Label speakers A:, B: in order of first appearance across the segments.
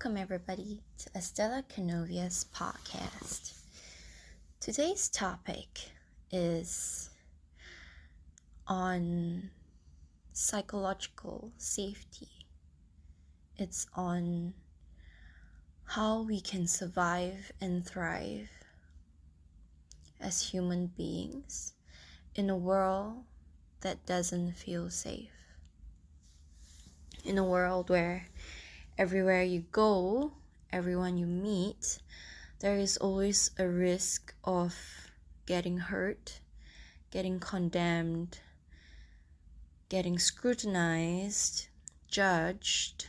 A: Welcome everybody to Estela Kanoviya's podcast. Today's topic is on psychological safety. It's on how we can survive and thrive as human beings in a world that doesn't feel safe. In a world where everywhere you go, everyone you meet, there is always a risk of getting hurt, getting condemned, getting scrutinized, judged,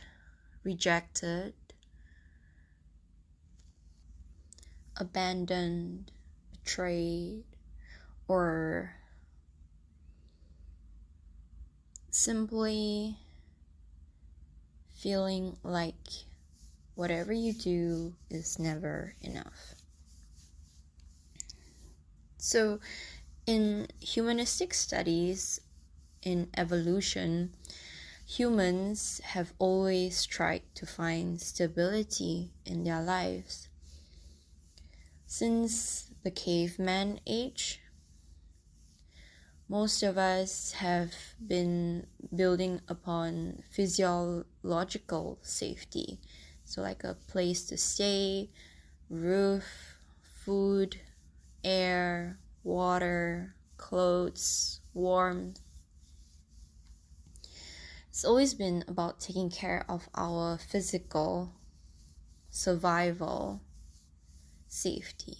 A: rejected, abandoned, betrayed, or simply feeling like whatever you do is never enough. So, in humanistic studies, in evolution, humans have always tried to find stability in their lives. Since the caveman age, most of us have been building upon physiological safety. So like a place to stay, roof, food, air, water, clothes, warmth. It's always been about taking care of our physical survival, safety.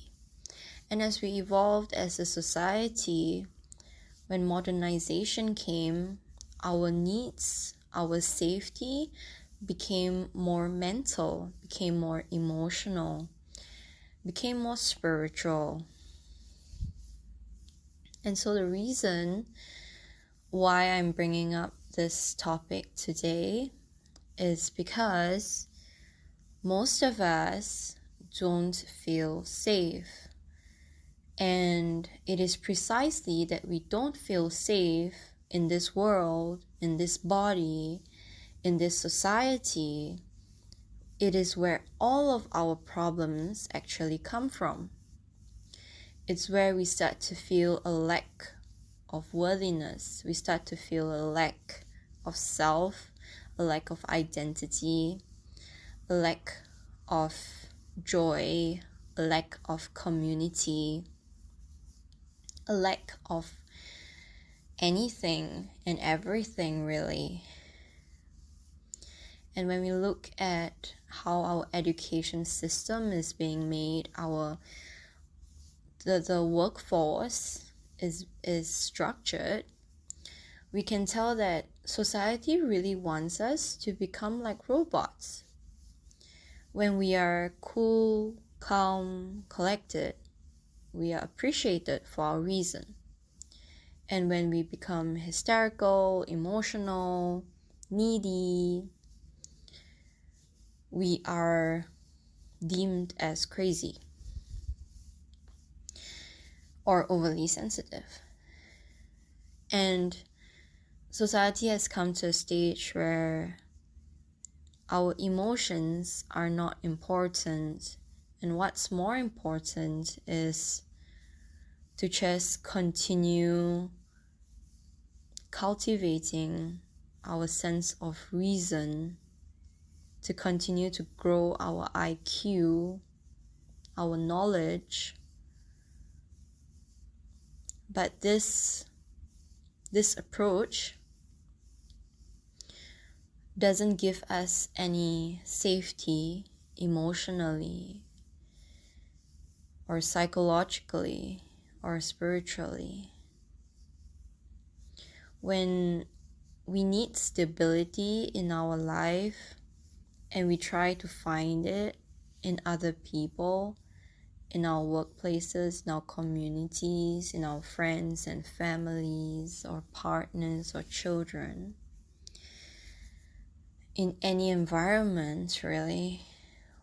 A: And as we evolved as a society, when modernization came, our needs, our safety became more mental, became more emotional, became more spiritual. And so the reason why I'm bringing up this topic today is because most of us don't feel safe. And it is precisely that we don't feel safe in this world, in this body, in this society. It is where all of our problems actually come from. It's where we start to feel a lack of worthiness. We start to feel a lack of self, a lack of identity, a lack of joy, a lack of community, a lack of anything and everything, really. And when we look at how our education system is being made, the workforce is structured, we can tell that society really wants us to become like robots. When we are cool, calm, collected, we are appreciated for our reason. And when we become hysterical, emotional, needy, we are deemed as crazy or overly sensitive. And society has come to a stage where our emotions are not important. And what's more important is to just continue cultivating our sense of reason, to continue to grow our IQ, our knowledge. But this approach doesn't give us any safety emotionally or psychologically or spiritually. When we need stability in our life and we try to find it in other people, in our workplaces, in our communities, in our friends and families or partners or children, in any environment really,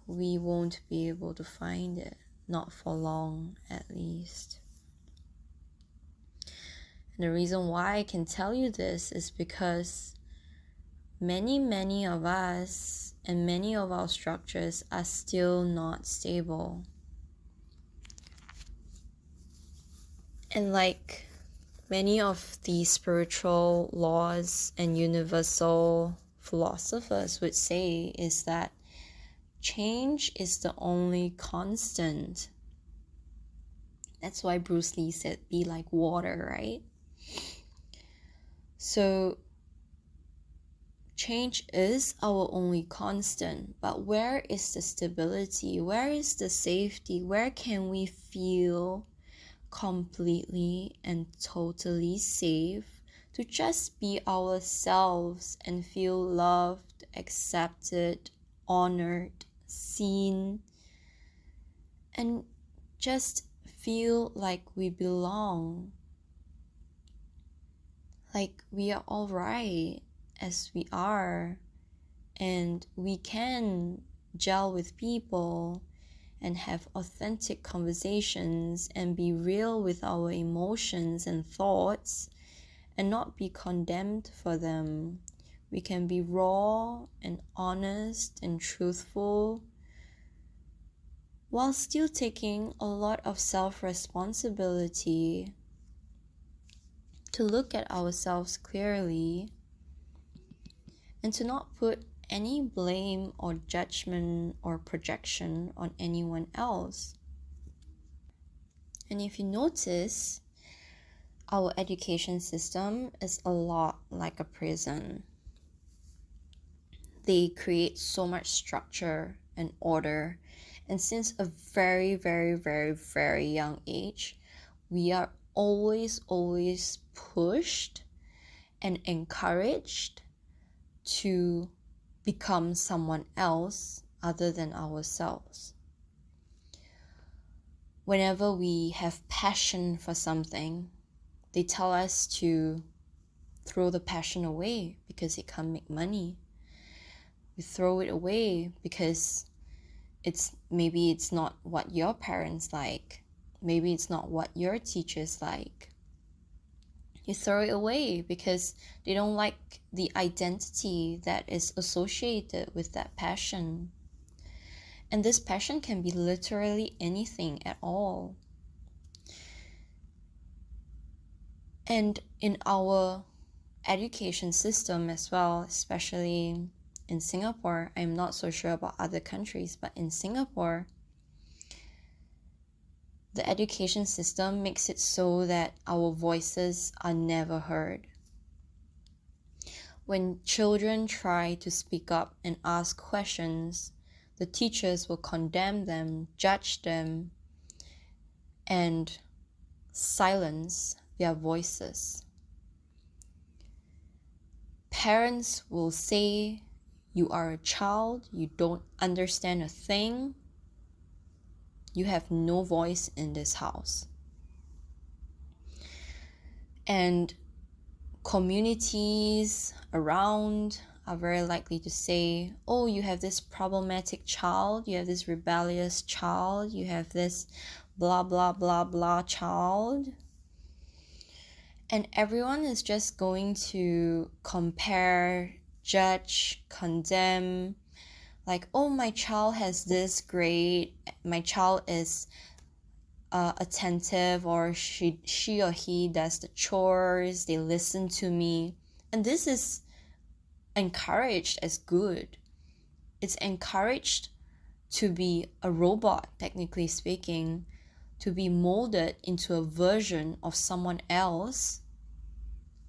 A: we won't be able to find it, not for long at least. And the reason why I can tell you this is because many of us and many of our structures are still not stable. And like many of the spiritual laws and universal philosophers would say, is that change is the only constant. That's why Bruce Lee said, be like water, right? So change is our only constant, but where is the stability? Where is the safety? Where can we feel completely and totally safe to just be ourselves and feel loved, accepted, honored, seen, and just feel like we belong, like we are all right as we are, and we can gel with people and have authentic conversations and be real with our emotions and thoughts and not be condemned for them. We can be raw and honest and truthful while still taking a lot of self-responsibility to look at ourselves clearly and to not put any blame or judgment or projection on anyone else. And if you notice, our education system is a lot like a prison. They create so much structure and order, and since a very, very, very, very young age, we are always pushed and encouraged to become someone else other than ourselves. Whenever we have passion for something, they tell us to throw the passion away because it can't make money. We throw it away because maybe it's not what your parents like. Maybe it's not what your teachers like. You throw it away because they don't like the identity that is associated with that passion. And this passion can be literally anything at all. And in our education system as well, especially in Singapore, I'm not so sure about other countries, but in Singapore, the education system makes it so that our voices are never heard. When children try to speak up and ask questions, the teachers will condemn them, judge them, and silence their voices. Parents will say, "You are a child, you don't understand a thing. You have no voice in this house." And communities around are very likely to say, "Oh, you have this problematic child, you have this rebellious child, you have this blah blah blah blah child." And everyone is just going to compare, judge, condemn, like, "Oh, my child has this grade, my child is attentive, or she or he does the chores, they listen to me." And this is encouraged as good. It's encouraged to be a robot, technically speaking, to be molded into a version of someone else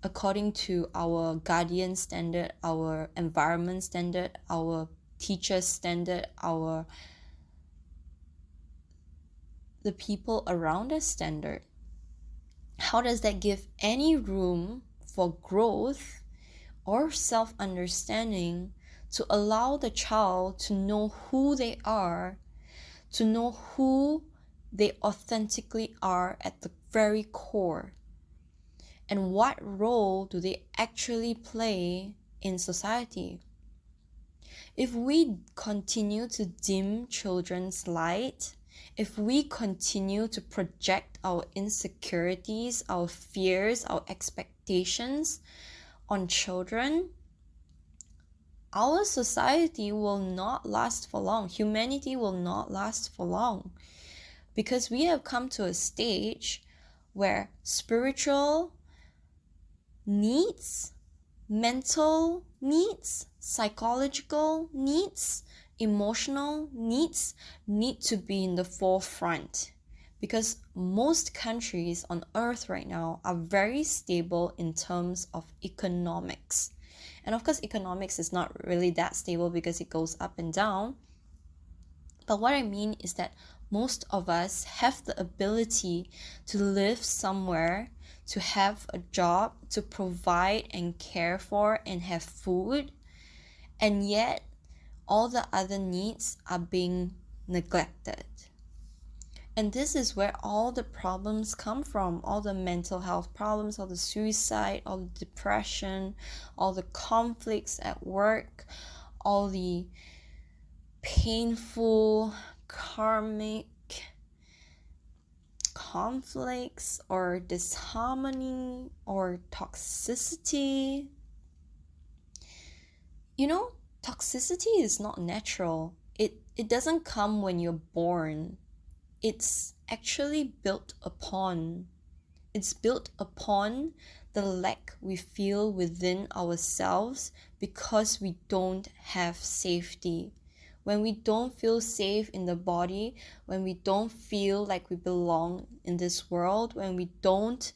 A: according to our guardian standard, our environment standard, our teacher standard, the people around us standard. How does that give any room for growth or self-understanding to allow the child to know who they are, to know who they authentically are at the very core, and what role do they actually play in society? If we continue to dim children's light, if we continue to project our insecurities, our fears, our expectations on children, our society will not last for long. Humanity will not last for long, because we have come to a stage where spiritual needs, mental needs, psychological needs, emotional needs need to be in the forefront, because most countries on earth right now are very stable in terms of economics. And of course, economics is not really that stable because it goes up and down. But what I mean is that most of us have the ability to live somewhere, to have a job, to provide and care for and have food, and yet all the other needs are being neglected. And this is where all the problems come from, all the mental health problems, all the suicide, all the depression, all the conflicts at work, all the painful karmic conflicts or disharmony or toxicity. You know, toxicity is not natural. It doesn't come when you're born. It's actually built upon. It's built upon the lack we feel within ourselves because we don't have safety. When we don't feel safe in the body, when we don't feel like we belong in this world, when we don't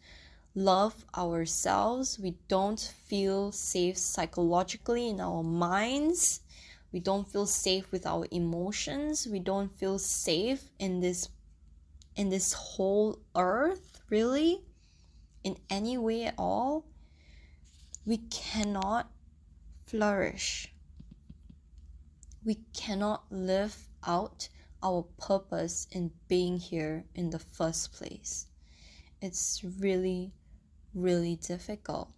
A: love ourselves, we don't feel safe psychologically in our minds, we don't feel safe with our emotions, we don't feel safe in this whole earth, really, in any way at all, we cannot flourish. We cannot live out our purpose in being here in the first place. It's really, really difficult.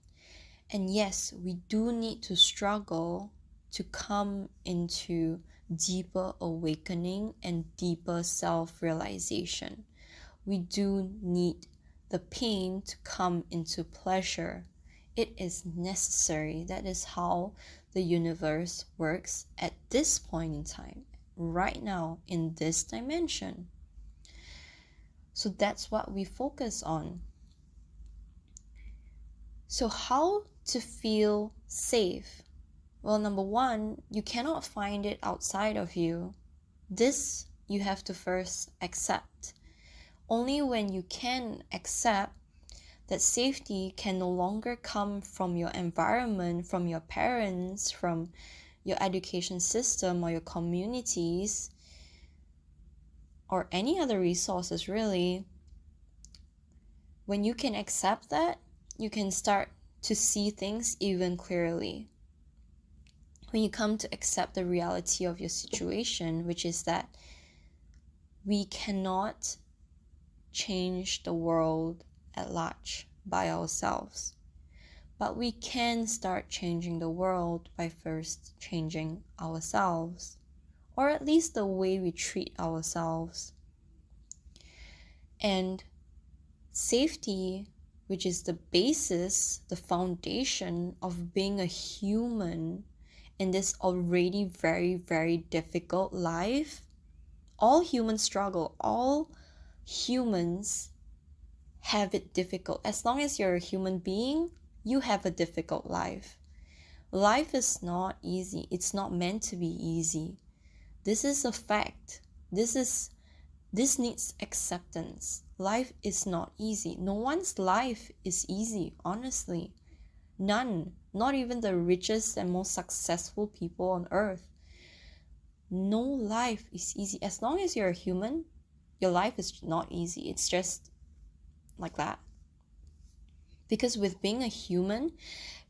A: And yes, we do need to struggle to come into deeper awakening and deeper self-realization. We do need the pain to come into pleasure. It is necessary. That is how the universe works at this point in time, right now, in this dimension. So that's what we focus on. So how to feel safe? Well, number one, you cannot find it outside of you. This you have to first accept. Only when you can accept that safety can no longer come from your environment, from your parents, from your education system or your communities, or any other resources really. When you can accept that, you can start to see things even clearly. When you come to accept the reality of your situation, which is that we cannot change the world at large by ourselves, but we can start changing the world by first changing ourselves, or at least the way we treat ourselves. And safety, which is the basis, the foundation of being a human in this already very, very difficult life. All humans struggle. All humans have it difficult. As long as you're a human being, you have a difficult life. Life is not easy. It's not meant to be easy. This is a fact. This needs acceptance. Life is not easy. No one's life is easy, honestly. None. Not even the richest and most successful people on earth. No life is easy. As long as you're a human, your life is not easy. It's just like that. Because with being a human,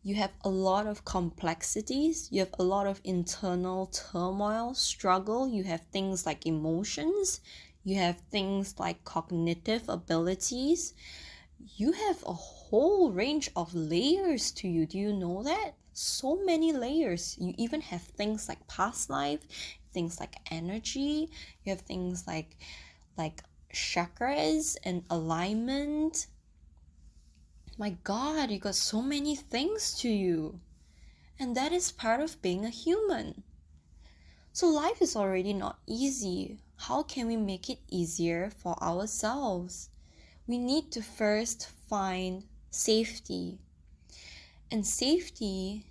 A: you have a lot of complexities, you have a lot of internal turmoil, struggle, you have things like emotions, you have things like cognitive abilities, you have a whole range of layers to you. Do you know that? So many layers. You even have things like past life, things like energy, you have things like chakras and alignment. My God, you got so many things to you. And that is part of being a human. So life is already not easy. How can we make it easier for ourselves? We need to first find safety. And safety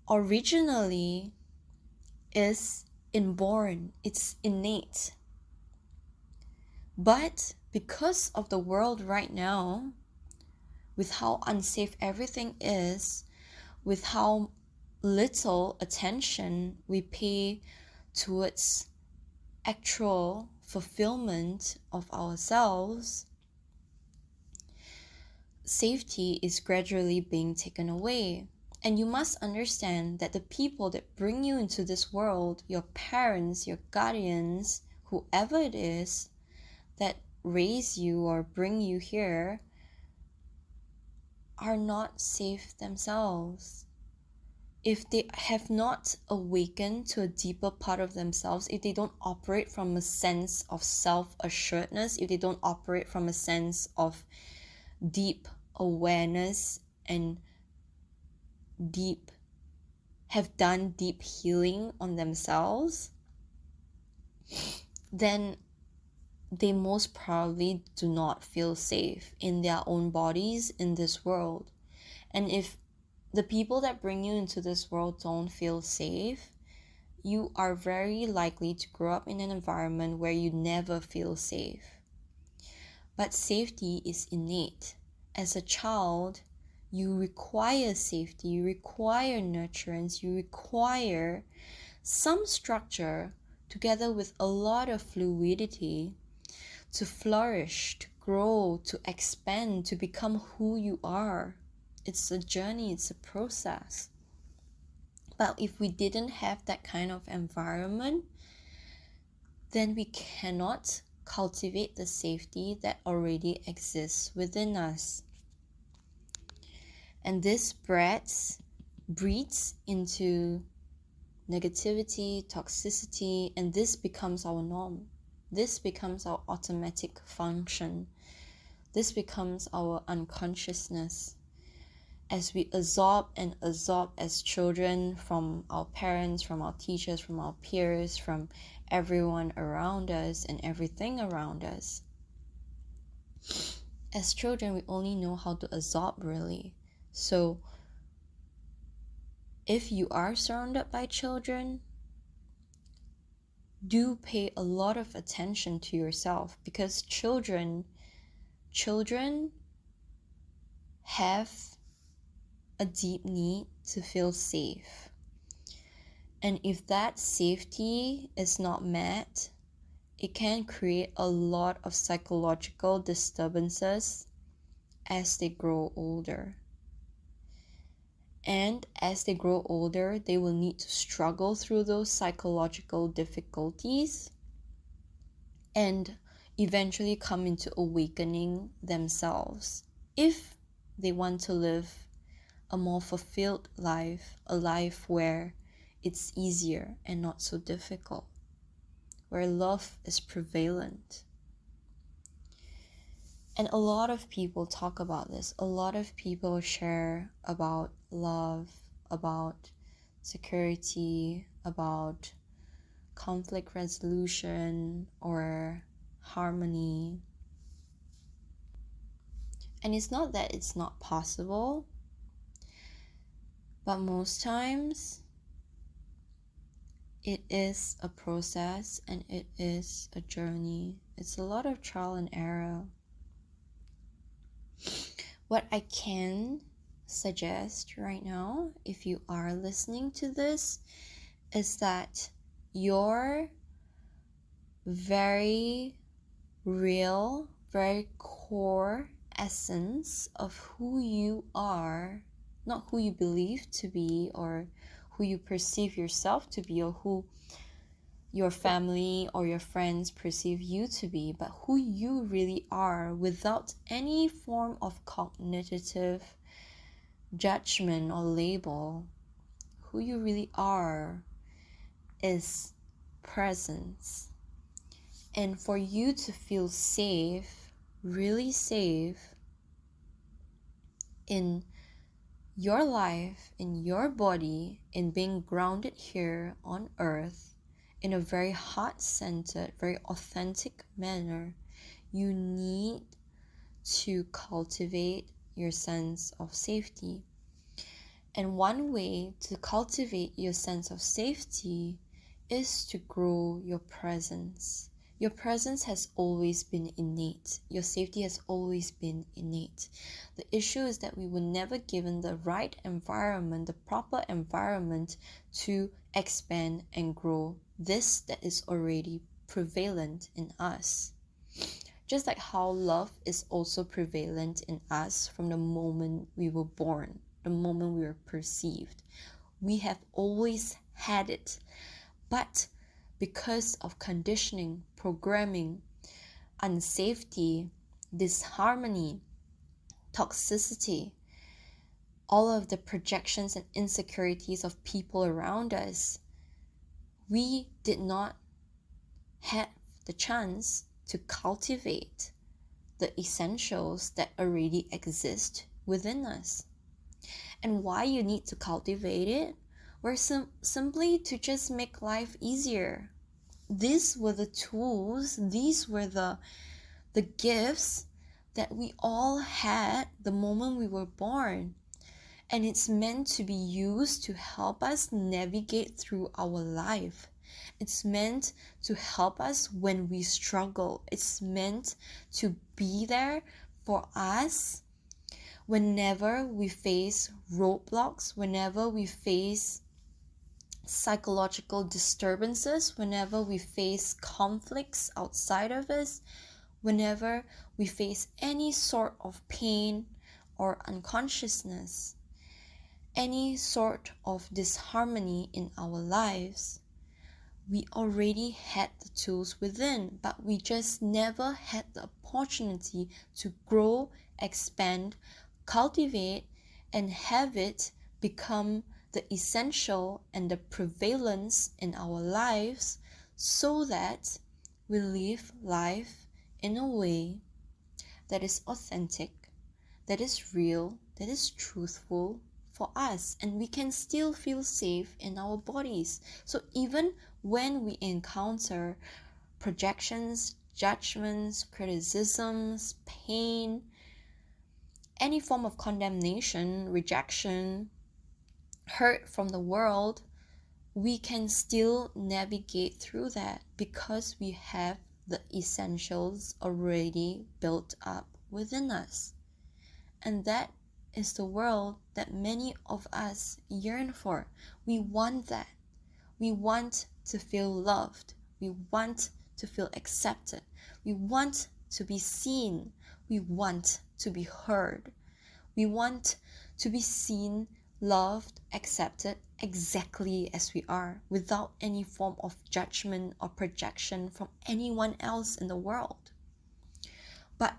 A: originally is inborn, it's innate. But because of the world right now, with how unsafe everything is, with how little attention we pay towards actual fulfillment of ourselves, safety is gradually being taken away. And you must understand that the people that bring you into this world, your parents, your guardians, whoever it is that raise you or bring you here, are not safe themselves. If they have not awakened to a deeper part of themselves, if they don't operate from a sense of self-assuredness, if they don't operate from a sense of deep awareness and have done deep healing on themselves, then they most probably do not feel safe in their own bodies in this world. And if the people that bring you into this world don't feel safe, you are very likely to grow up in an environment where you never feel safe. But safety is innate. As a child, you require safety, you require nurturance, you require some structure together with a lot of fluidity to flourish, to grow, to expand, to become who you are. It's a journey, it's a process. But if we didn't have that kind of environment, then we cannot cultivate the safety that already exists within us. And this breeds into negativity, toxicity, and this becomes our norm. This becomes our automatic function. This becomes our unconsciousness. As we absorb as children from our parents, from our teachers, from our peers, from everyone around us and everything around us. As children, we only know how to absorb, really. So if you are surrounded by children, do pay a lot of attention to yourself, because children have a deep need to feel safe. And if that safety is not met, it can create a lot of psychological disturbances as they grow older. And as they grow older, they will need to struggle through those psychological difficulties and eventually come into awakening themselves if they want to live a more fulfilled life, a life where it's easier and not so difficult, where love is prevalent. And a lot of people talk about this. A lot of people share about love, about security, about conflict resolution or harmony. And it's not that it's not possible, but most times it is a process and it is a journey. It's a lot of trial and error. What I can suggest right now, if you are listening to this, is that your very real, very core essence of who you are, not who you believe to be or who you perceive yourself to be or who your family or your friends perceive you to be, but who you really are without any form of cognitive judgment or label. Who you really are is presence. And for you to feel safe, really safe in your life, in your body, in being grounded here on earth, in a very heart-centered, very authentic manner, you need to cultivate your sense of safety. And one way to cultivate your sense of safety is to grow your presence. Your presence has always been innate. Your safety has always been innate. The issue is that we were never given the right environment, the proper environment to expand and grow this that is already prevalent in us. Just like how love is also prevalent in us from the moment we were born, the moment we were perceived. We have always had it. But because of conditioning, programming, unsafety, disharmony, toxicity, all of the projections and insecurities of people around us, we did not have the chance to cultivate the essentials that already exist within us. And why you need to cultivate it? Were simply to just make life easier. These were the tools, these were the gifts that we all had the moment we were born. And it's meant to be used to help us navigate through our life. It's meant to help us when we struggle. It's meant to be there for us whenever we face roadblocks, whenever we face psychological disturbances, whenever we face conflicts outside of us, whenever we face any sort of pain or unconsciousness, any sort of disharmony in our lives. We already had the tools within, but we just never had the opportunity to grow, expand, cultivate, and have it become the essential and the prevalence in our lives so that we live life in a way that is authentic, that is real, that is truthful for us, and we can still feel safe in our bodies. So even when we encounter projections, judgments, criticisms, pain, any form of condemnation, rejection, hurt from the world, we can still navigate through that because we have the essentials already built up within us. And that is the world that many of us yearn for. We want that. We want to feel loved. We want to feel accepted. We want to be seen. We want to be heard. We want to be seen, loved, accepted exactly as we are, without any form of judgment or projection from anyone else in the world. But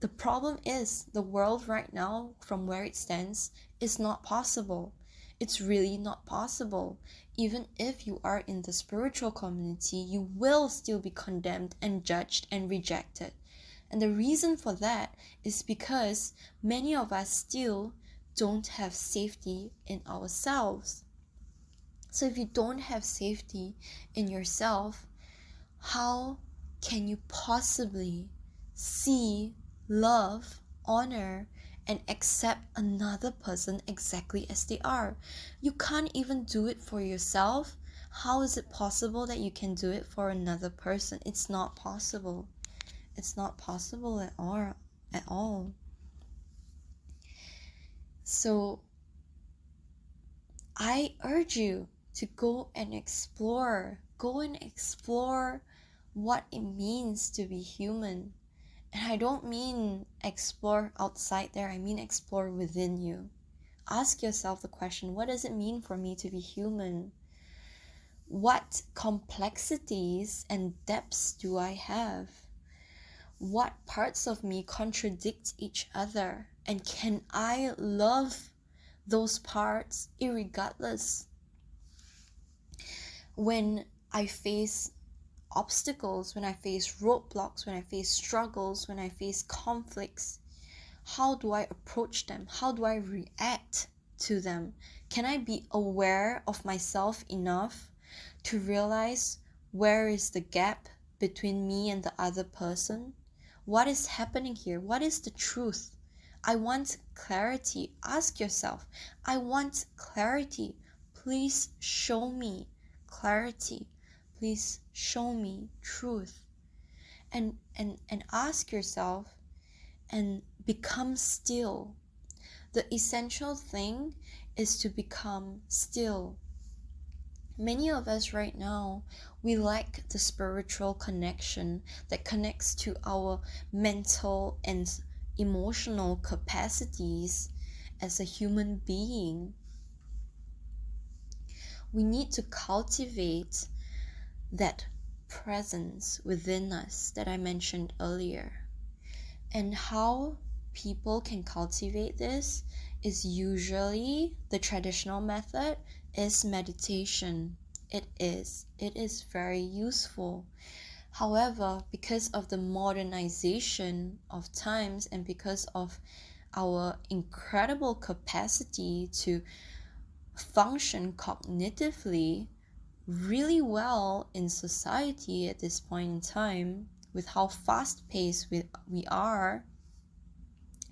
A: the problem is, the world right now, from where it stands, is not possible. It's really not possible. Even if you are in the spiritual community, you will still be condemned and judged and rejected. And the reason for that is because many of us still don't have safety in ourselves. So if you don't have safety in yourself, how can you possibly see, love, honor, and accept another person exactly as they are? You can't even do it for yourself. How is it possible that you can do it for another person? It's not possible. It's not possible at all. So I urge you to go and explore what it means to be human. And I don't mean explore outside there, I mean explore within you. Ask yourself the question, what does it mean for me to be human? What complexities and depths do I have? What parts of me contradict each other? And can I love those parts irregardless? When I face obstacles, when I face roadblocks, when I face struggles, when I face conflicts, How do I approach them? How do I react to them? Can I be aware of myself enough to realize where is the gap between me and the other person? What is happening here? What is the truth? I want clarity. Ask yourself, I want clarity. Please show me clarity. Please show me truth. And ask yourself and become still. The essential thing is to become still. Many of us right now, we lack the spiritual connection that connects to our mental and emotional capacities as a human being. We need to cultivate that presence within us that I mentioned earlier. And how people can cultivate this is usually the traditional method is meditation. It is very useful. However, because of the modernization of times and because of our incredible capacity to function cognitively really well in society at this point in time, with how fast-paced we are,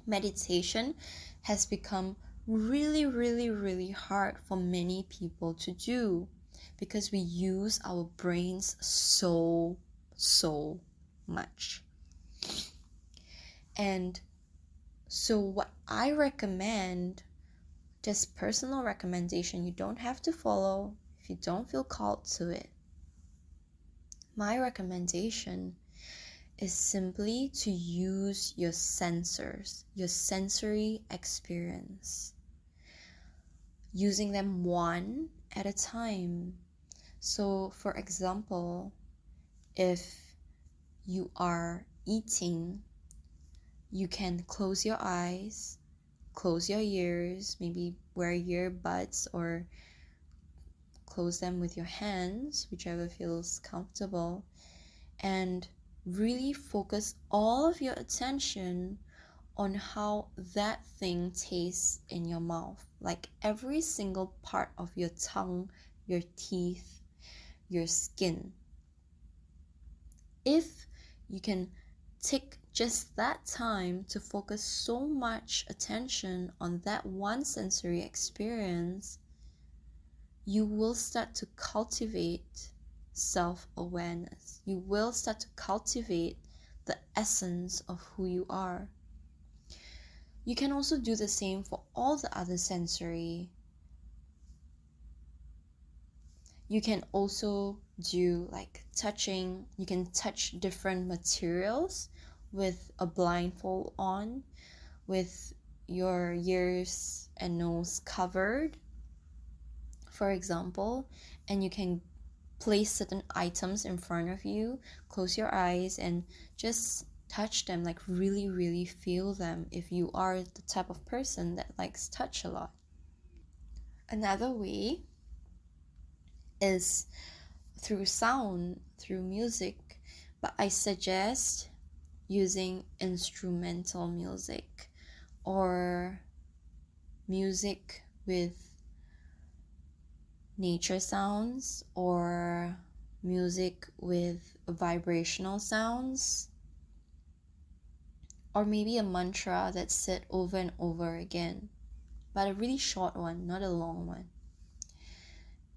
A: meditation has become really hard for many people to do because we use our brains so much. And so what I recommend, just personal recommendation, you don't have to follow if you don't feel called to it. My recommendation is simply to use your sensors, your sensory experience, using them one at a time. So, for example, if you are eating, you can close your eyes, close your ears, maybe wear earbuds or close them with your hands, whichever feels comfortable, and really focus all of your attention on how that thing tastes in your mouth. Like every single part of your tongue, your teeth, your skin. If you can take just that time to focus so much attention on that one sensory experience, you will start to cultivate self-awareness. You will start to cultivate the essence of who you are. You can also do the same for all the other sensory. You can also do like touching. You can touch different materials with a blindfold on, with your ears and nose covered, for example, and you can place certain items in front of you, close your eyes and just touch them, like really feel them if you are the type of person that likes touch a lot. Another way is through sound, through music, but I suggest using instrumental music or music with nature sounds or music with vibrational sounds, or maybe a mantra that's said over and over again, but a really short one, not a long one.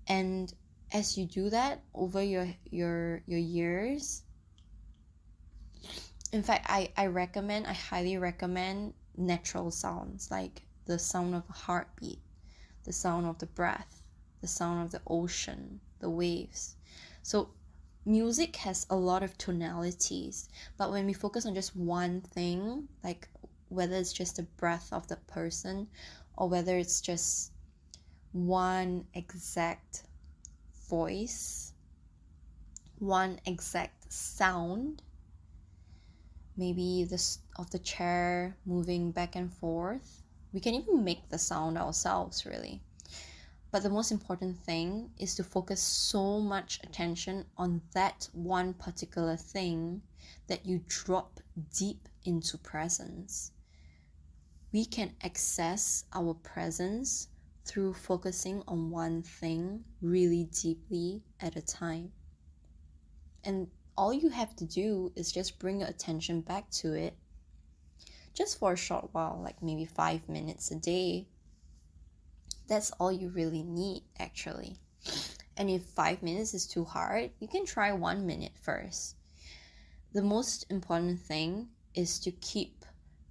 A: And as you do that over your years, in fact, I highly recommend natural sounds, like the sound of a heartbeat, the sound of the breath, the sound of the ocean, the waves. So music has a lot of tonalities, but when we focus on just one thing, like whether it's just the breath of the person or whether it's just one exact voice, one exact sound, maybe of the chair moving back and forth. We can even make the sound ourselves, really. But the most important thing is to focus so much attention on that one particular thing that you drop deep into presence. we can access our presence through focusing on one thing really deeply at a time. And all you have to do is just bring your attention back to it just for a short while, like maybe 5 minutes a day. That's all you really need, actually. And if 5 minutes is too hard, you can try 1 minute first. The most important thing is to keep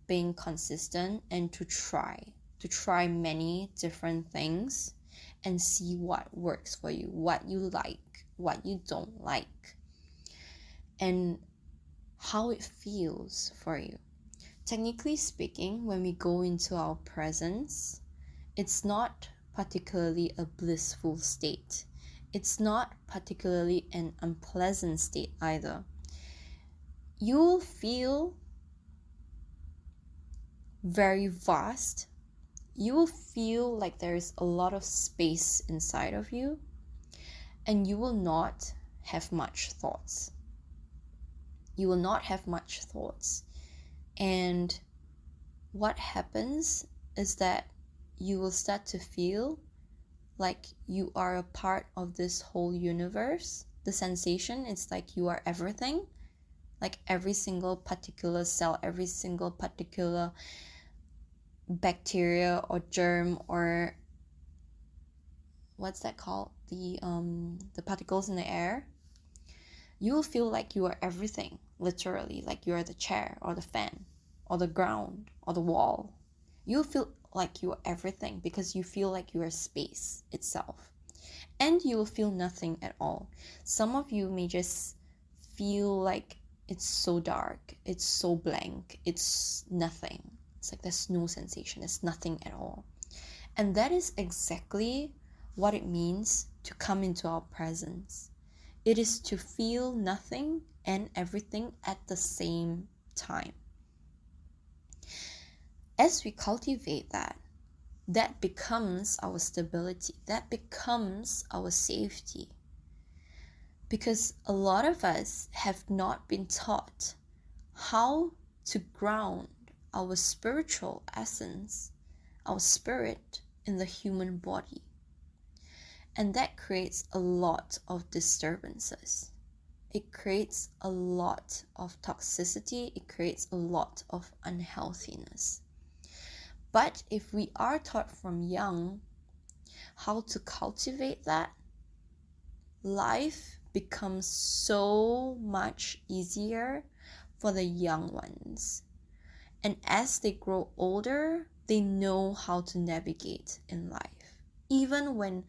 A: being consistent and to try many different things and see what works for you, what you like, what you don't like, and how it feels for you. Technically speaking, when we go into our presence, it's not particularly a blissful state. It's not particularly an unpleasant state either. You'll feel very vast. You will feel like there is a lot of space inside of you, and you will not have much thoughts. You will not have much thoughts. And what happens is that you will start to feel like you are a part of this whole universe. The sensation is like you are everything, like every single particular cell, every single particular bacteria or germ, or what's that called, the particles in the air. You will feel like you are everything, literally, like you are the chair or the fan or the ground or the wall. You'll feel like you are everything because you feel like you are space itself. And you will feel nothing at all. Some of you may just feel like it's so dark, it's so blank, it's nothing. It's like there's no sensation, there's nothing at all. And that is exactly what it means to come into our presence. It is to feel nothing and everything at the same time. As we cultivate that, that becomes our stability, that becomes our safety. Because a lot of us have not been taught how to ground our spiritual essence, our spirit, in the human body. And that creates a lot of disturbances. It creates a lot of toxicity. It creates a lot of unhealthiness. But if we are taught from young how to cultivate that, life becomes so much easier for the young ones. And as they grow older, they know how to navigate in life. Even when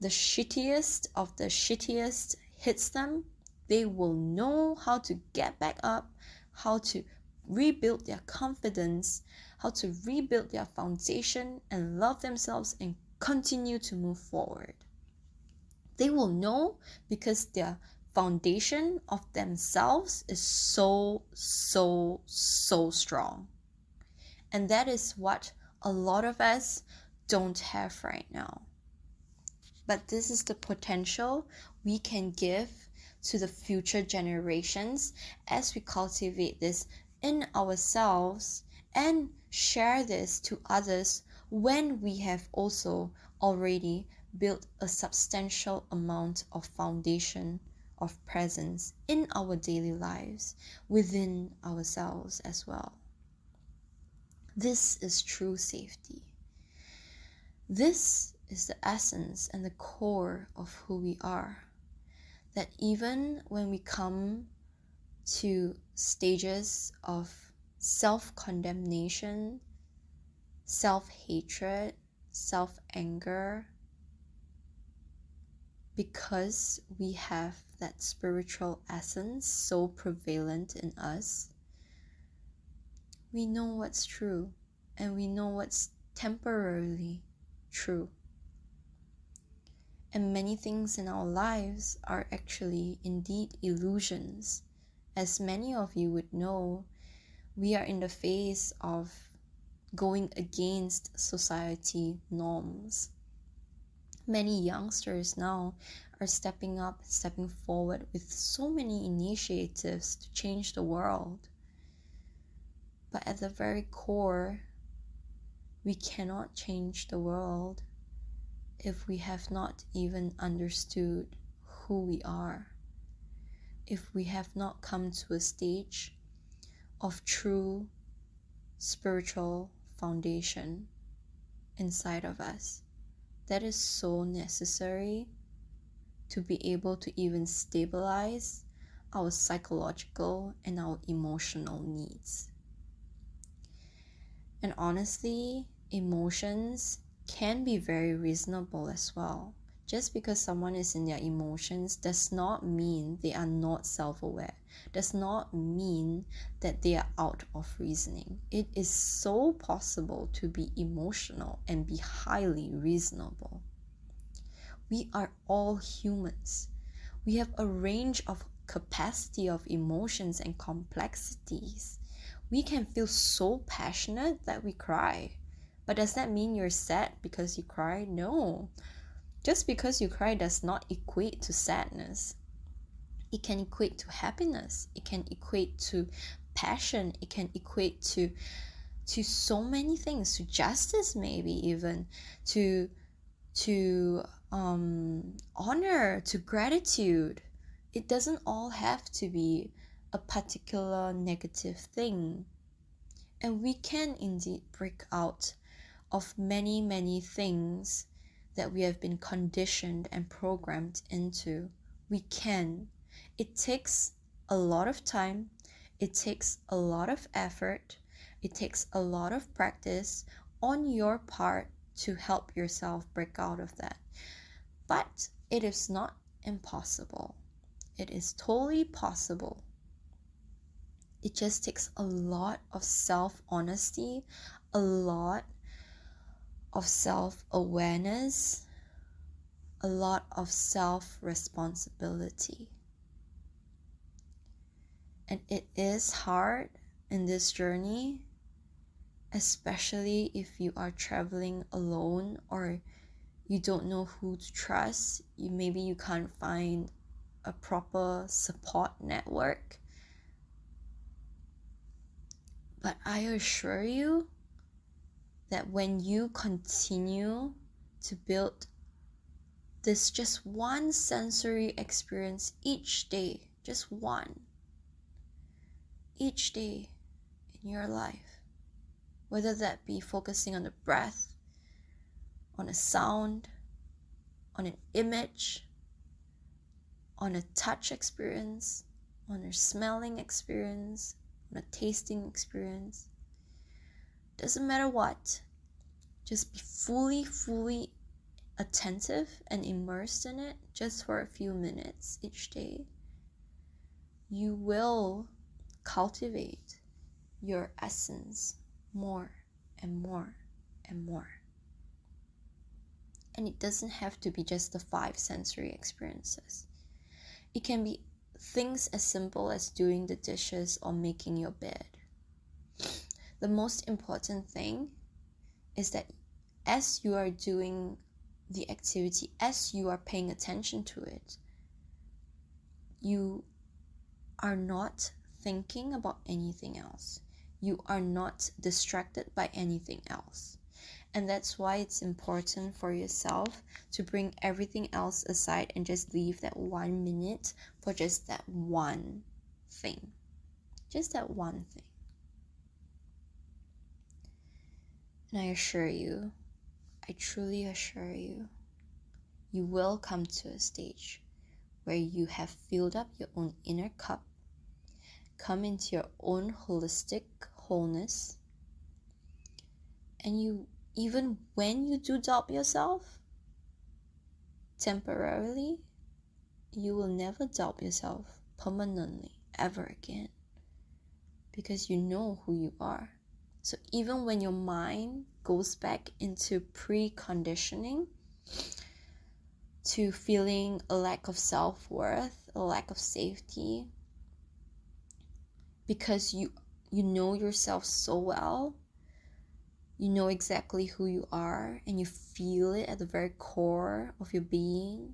A: the shittiest of the shittiest hits them, they will know how to get back up, how to rebuild their confidence, how to rebuild their foundation and love themselves and continue to move forward. They will know because their foundation of themselves is so strong. And that is what a lot of us don't have right now. But this is the potential we can give to the future generations as we cultivate this in ourselves and share this to others when we have also already built a substantial amount of foundation of presence in our daily lives within ourselves as well. This is true safety. This is the essence and the core of who we are. That even when we come to stages of self-condemnation, self-hatred, self-anger, because we have that spiritual essence so prevalent in us, we know what's true and we know what's temporarily true. And many things in our lives are actually indeed illusions. As many of you would know, we are in the phase of going against society norms. Many youngsters now are stepping up, stepping forward with so many initiatives to change the world. But at the very core, we cannot change the world if we have not even understood who we are, if we have not come to a stage of true spiritual foundation inside of us. That is so necessary to be able to even stabilize our psychological and our emotional needs. And honestly, emotions can be very reasonable as well. Just because someone is in their emotions does not mean they are not self-aware, does not mean that they are out of reasoning. It is so possible to be emotional and be highly reasonable. We are all humans. We have a range of capacity of emotions and complexities. We can feel so passionate that we cry. But does that mean you're sad because you cry? No. Just because you cry does not equate to sadness. It can equate to happiness. It can equate to passion. It can equate to so many things, to justice maybe even, to honor, to gratitude. It doesn't all have to be a particular negative thing. And we can indeed break out of many, many things that we have been conditioned and programmed into. We can. It takes a lot of time. It takes a lot of effort. It takes a lot of practice on your part to help yourself break out of that. But it is not impossible. It is totally possible. It just takes a lot of self-honesty, a lot of self-awareness, a lot of self-responsibility. And it is hard in this journey, especially if you are traveling alone or you don't know who to trust. Maybe you can't find a proper support network. But I assure you that when you continue to build this just one sensory experience each day, just one, each day in your life, whether that be focusing on the breath, on a sound, on an image, on a touch experience, on a smelling experience, on a tasting experience, doesn't matter what, just be fully attentive and immersed in it just for a few minutes each day. You will cultivate your essence more and more and more. And it doesn't have to be just the 5 sensory experiences. It can be things as simple as doing the dishes or making your bed. The most important thing is that as you are doing the activity, as you are paying attention to it, you are not thinking about anything else. You are not distracted by anything else. And that's why it's important for yourself to bring everything else aside and just leave that 1 minute for just that one thing. Just that one thing. And I assure you, I truly assure you, you will come to a stage where you have filled up your own inner cup, come into your own holistic wholeness, and you, even when you do doubt yourself, temporarily, you will never doubt yourself permanently ever again, because you know who you are. So even when your mind goes back into preconditioning, to feeling a lack of self-worth, a lack of safety, because you know yourself so well, you know exactly who you are, and you feel it at the very core of your being,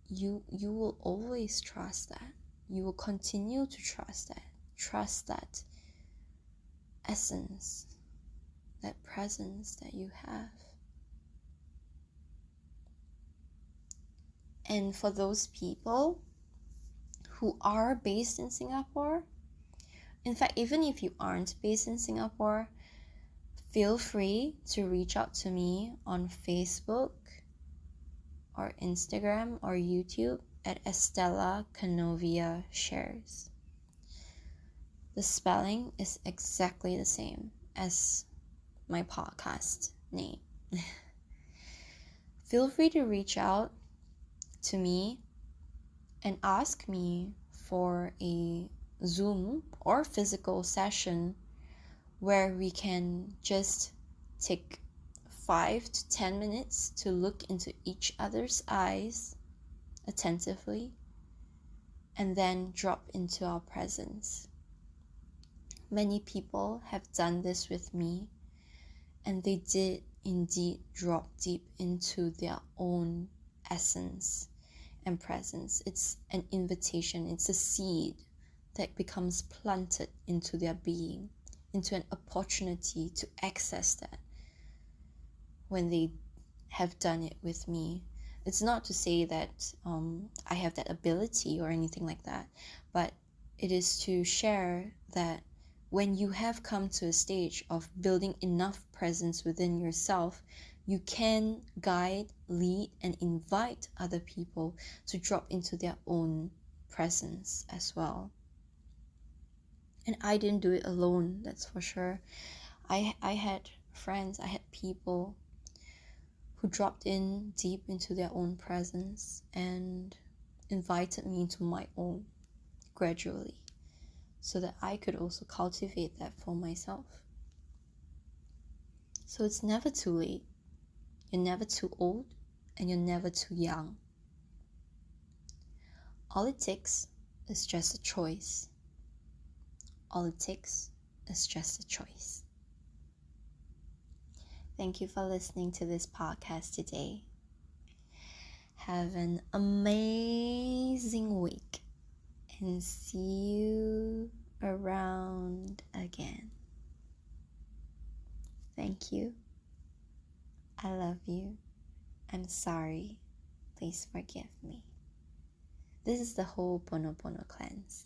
A: you will always trust that. you will continue to trust that essence, that presence that you have. And for those people who are based in Singapore, in fact, even if you aren't based in Singapore, feel free to reach out to me on Facebook or Instagram or YouTube at Estela Kanoviya Shares. The spelling is exactly the same as my podcast name. Feel free to reach out to me and ask me for a Zoom or physical session where we can just take 5 to 10 minutes to look into each other's eyes attentively and then drop into our presence. Many people have done this with me, and they did indeed drop deep into their own essence and presence. It's an invitation, it's a seed that becomes planted into their being, into an opportunity to access that when they have done it with me. It's not to say that I have that ability or anything like that, but it is to share that when you have come to a stage of building enough presence within yourself, you can guide, lead, and invite other people to drop into their own presence as well. And I didn't do it alone, that's for sure. I had friends, I had people who dropped in deep into their own presence and invited me into my own gradually, so that I could also cultivate that for myself. So it's never too late. You're never too old, and you're never too young. All it takes is just a choice. All it takes is just a choice. Thank you for listening to this podcast today. Have an amazing week, and see you around again. Thank you. I love you. I'm sorry. Please forgive me. This is the whole Pono Pono cleanse.